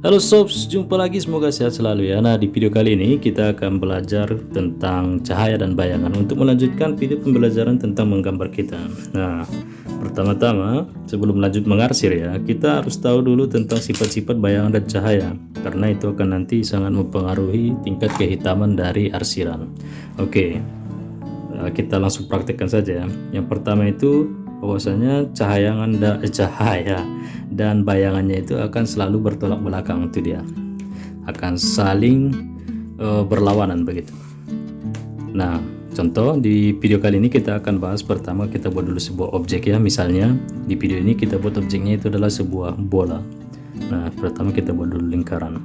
Halo Sobs, jumpa lagi, semoga sehat selalu ya. Nah, di video kali ini kita akan belajar tentang cahaya dan bayangan untuk melanjutkan video pembelajaran tentang menggambar kita. Nah, pertama-tama sebelum lanjut mengarsir ya, kita harus tahu dulu tentang sifat-sifat bayangan dan cahaya, karena itu akan nanti sangat mempengaruhi tingkat kehitaman dari arsiran. Oke, kita langsung praktekkan saja ya. Yang pertama itu bahwasanya cahaya dan bayangannya itu akan selalu bertolak belakang, itu dia, akan saling berlawanan begitu. Nah, contoh di video kali ini kita akan bahas, pertama kita buat dulu sebuah objek ya. Misalnya di video ini kita buat objeknya itu adalah sebuah bola. Nah, pertama kita buat dulu lingkaran.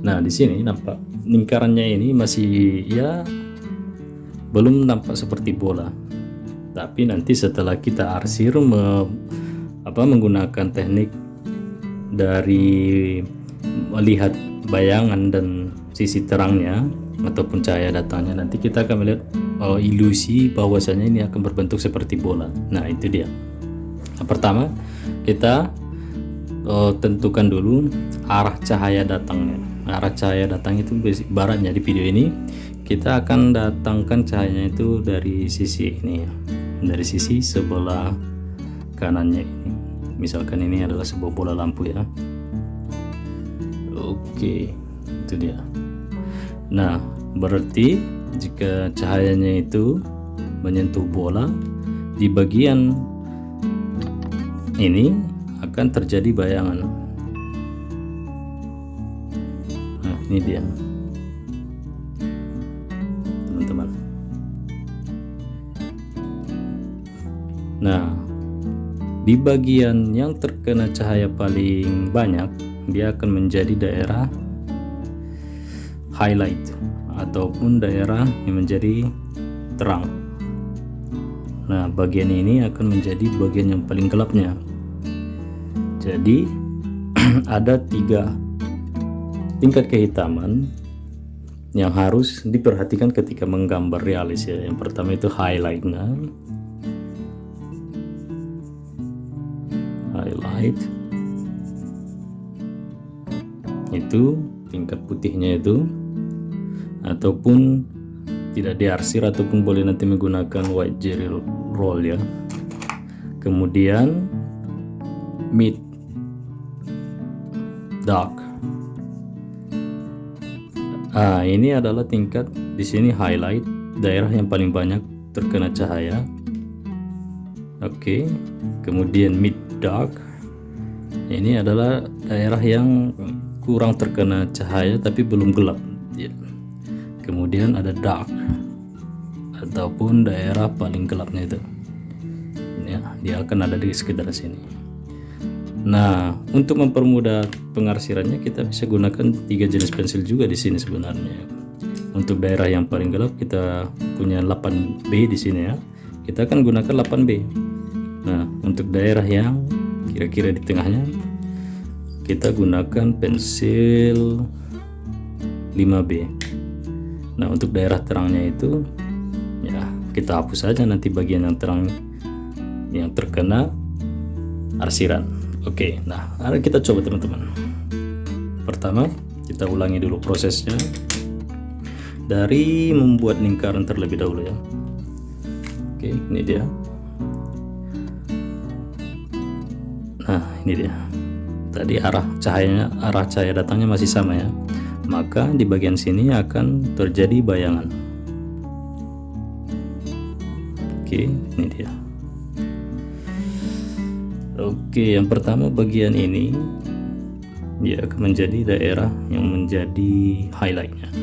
Nah, di sini nampak lingkarannya ini masih ya belum nampak seperti bola, tapi nanti setelah kita arsir menggunakan teknik dari melihat bayangan dan sisi terangnya ataupun cahaya datangnya, nanti kita akan melihat ilusi bahwasanya ini akan berbentuk seperti bola. Nah, itu dia. Nah, pertama kita tentukan dulu arah cahaya datangnya. Arah cahaya datang itu baratnya di video ini kita akan datangkan cahayanya itu dari sisi ini ya, dari sisi sebelah kanannya ini. Misalkan ini adalah sebuah bola lampu ya. Oke, itu dia. Nah, berarti jika cahayanya itu menyentuh bola, di bagian ini akan terjadi bayangan. Nah, ini dia teman-teman. Nah, di bagian yang terkena cahaya paling banyak, dia akan menjadi daerah highlight ataupun daerah yang menjadi terang. Nah, bagian ini akan menjadi bagian yang paling gelapnya. Jadi ada 3 tingkat kehitaman yang harus diperhatikan ketika menggambar realis ya. Yang pertama itu highlight itu tingkat putihnya itu, ataupun tidak diarsir ataupun boleh nanti menggunakan white jelly roll ya. Kemudian mid dark. Ini adalah tingkat di sini highlight, daerah yang paling banyak terkena cahaya. Oke. Kemudian mid dark. Ini adalah daerah yang kurang terkena cahaya tapi belum gelap ya. Kemudian ada dark ataupun daerah paling gelapnya itu ya, dia akan ada di sekitar sini. Nah, untuk mempermudah pengarsirannya kita bisa gunakan 3 jenis pensil juga di sini sebenarnya. Untuk daerah yang paling gelap kita punya 8B di sini ya, kita akan gunakan 8B. Nah, untuk daerah yang kira-kira di tengahnya kita gunakan pensil 5B. Nah, untuk daerah terangnya itu ya kita hapus saja nanti bagian yang terang yang terkena arsiran. Oke, nah mari kita coba teman-teman. Pertama kita ulangi dulu prosesnya dari membuat lingkaran terlebih dahulu ya. Oke, ini dia. Nah, ini dia. Tadi arah cahaya datangnya masih sama ya, maka di bagian sini akan terjadi bayangan. Oke, ini dia. Oke, yang pertama bagian ini dia akan menjadi daerah yang menjadi highlightnya.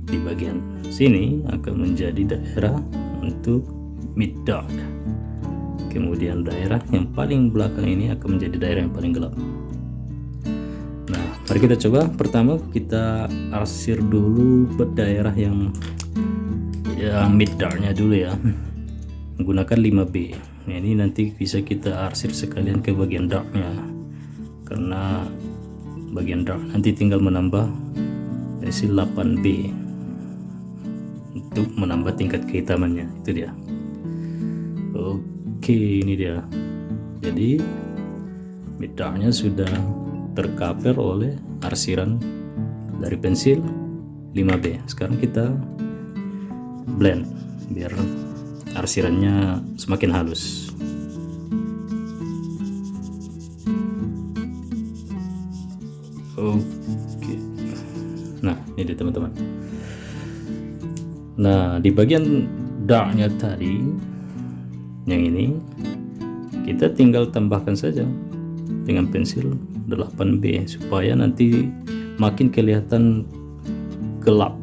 Di bagian sini akan menjadi daerah untuk mid dark. Kemudian daerah yang paling belakang ini akan menjadi daerah yang paling gelap. Nah, mari kita coba. Pertama kita arsir dulu ke daerah yang mid darknya dulu ya, menggunakan 5B. Nah, ini nanti bisa kita arsir sekalian ke bagian darknya, karena bagian dark nanti tinggal menambah pensil 8B untuk menambah tingkat kehitamannya. Itu dia. Oke, ini dia. Jadi mid darknya sudah tercover oleh arsiran dari pensil 5B. Sekarang kita blend biar arsirannya semakin halus. Oke. Nah, ini dia teman-teman. Nah, di bagian darknya tadi yang ini kita tinggal tambahkan saja dengan pensil 8B supaya nanti makin kelihatan gelap.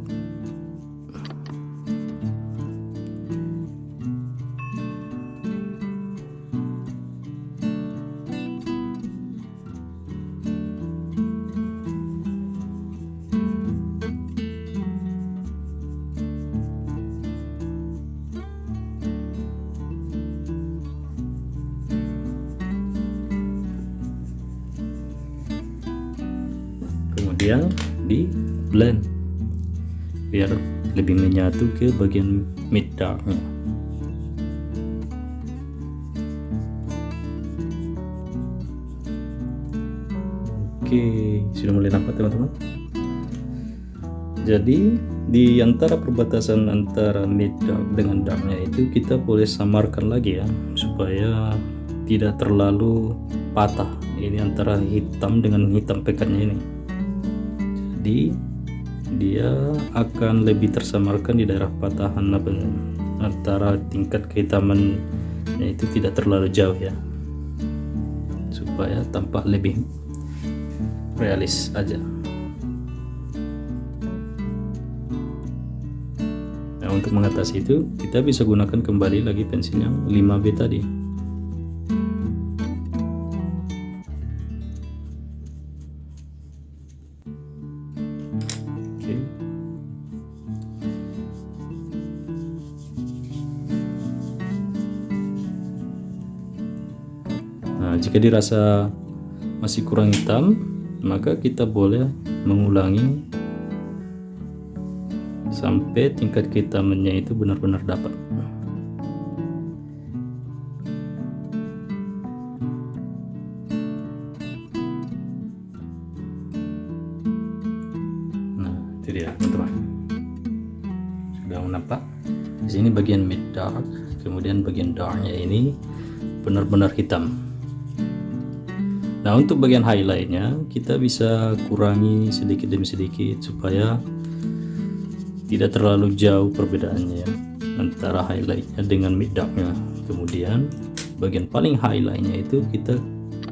Kemudian di blend biar lebih menyatu ke bagian mid darknya. Oke, sudah mulai nampak teman-teman. Jadi di antara perbatasan antara mid dark dengan darknya itu kita boleh samarkan lagi ya, supaya tidak terlalu patah ini antara hitam dengan hitam pekatnya ini. Jadi dia akan lebih tersamarkan di daerah patahan antara tingkat kehitamannya itu tidak terlalu jauh ya, supaya tampak lebih realis aja. Nah, untuk mengatasi itu kita bisa gunakan kembali lagi pensil yang 5B tadi. Nah, jika dirasa masih kurang hitam, maka kita boleh mengulangi sampai tingkat kehitamannya itu benar-benar dapat. Nah, itu dia teman-teman. Sudah nampak? Di sini bagian mid dark, kemudian bagian darknya ini benar-benar hitam. Nah, untuk bagian highlightnya kita bisa kurangi sedikit demi sedikit supaya tidak terlalu jauh perbedaannya ya, antara highlightnya dengan mid darknya. Kemudian bagian paling highlightnya itu kita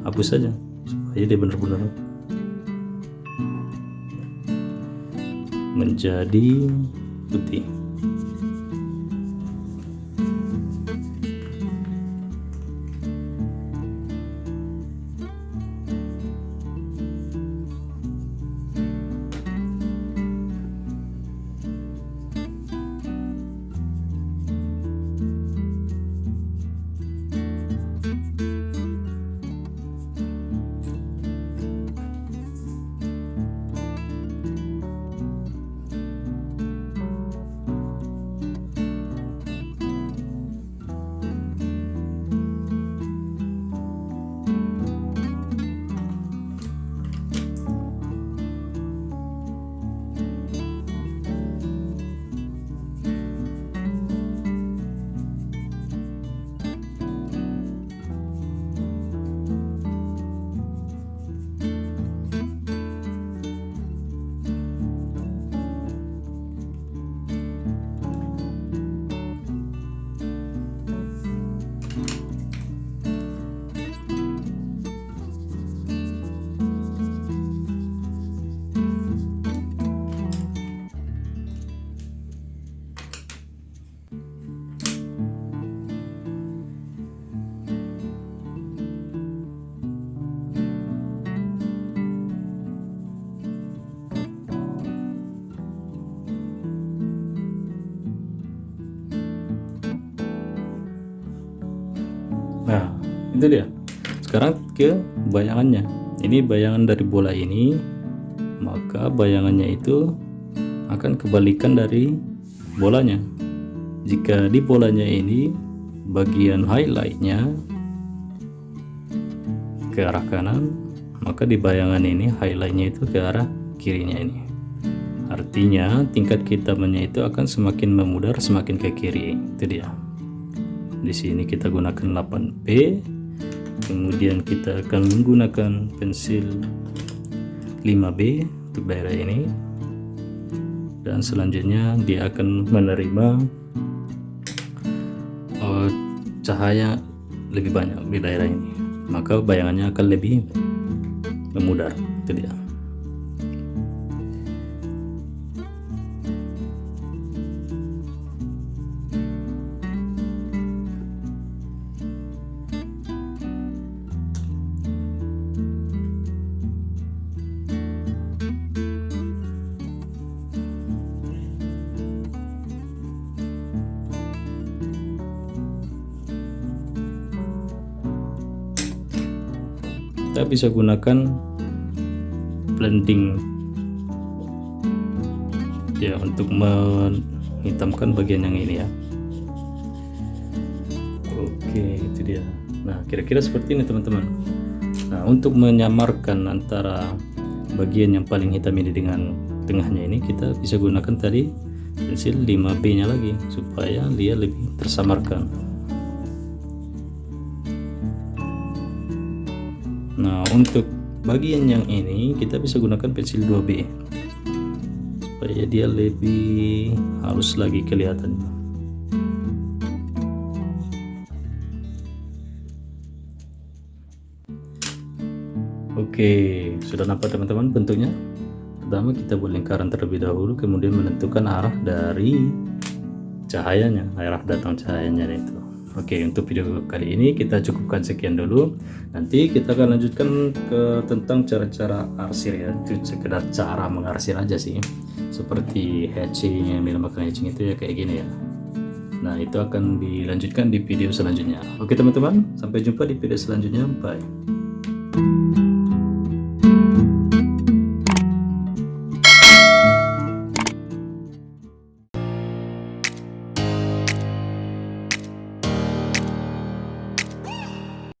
hapus saja supaya dia benar-benar menjadi putih. Nah, itu dia. Sekarang ke bayangannya. Ini bayangan dari bola ini, maka bayangannya itu akan kebalikan dari bolanya. Jika di bolanya ini bagian highlightnya ke arah kanan, maka di bayangan ini highlightnya itu ke arah kirinya ini. Artinya tingkat hitamnya itu akan semakin memudar semakin ke kiri. Itu dia. Di sini kita gunakan 8B. Kemudian kita akan menggunakan pensil 5B untuk daerah ini. Dan selanjutnya dia akan menerima cahaya lebih banyak di daerah ini, maka bayangannya akan lebih memudar. Itu dia. Kita bisa gunakan blending ya untuk menghitamkan bagian yang ini ya. Oke, itu dia. Nah, kira-kira seperti ini teman-teman. Nah, untuk menyamarkan antara bagian yang paling hitam ini dengan tengahnya ini, kita bisa gunakan tadi pensil 5B nya lagi supaya dia lebih tersamarkan. Nah, untuk bagian yang ini kita bisa gunakan pensil 2B supaya dia lebih halus lagi kelihatannya. Oke, sudah nampak teman-teman bentuknya. Pertama kita buat lingkaran terlebih dahulu, kemudian menentukan arah dari cahayanya, arah datang cahayanya itu. Oke, untuk video kali ini kita cukupkan sekian dulu. Nanti kita akan lanjutkan ke tentang cara-cara arsir ya. Itu sekedar cara mengarsir aja sih. Seperti hatching, yang dinamakan hatching itu ya kayak gini ya. Nah, itu akan dilanjutkan di video selanjutnya. Oke teman-teman, sampai jumpa di video selanjutnya. Bye.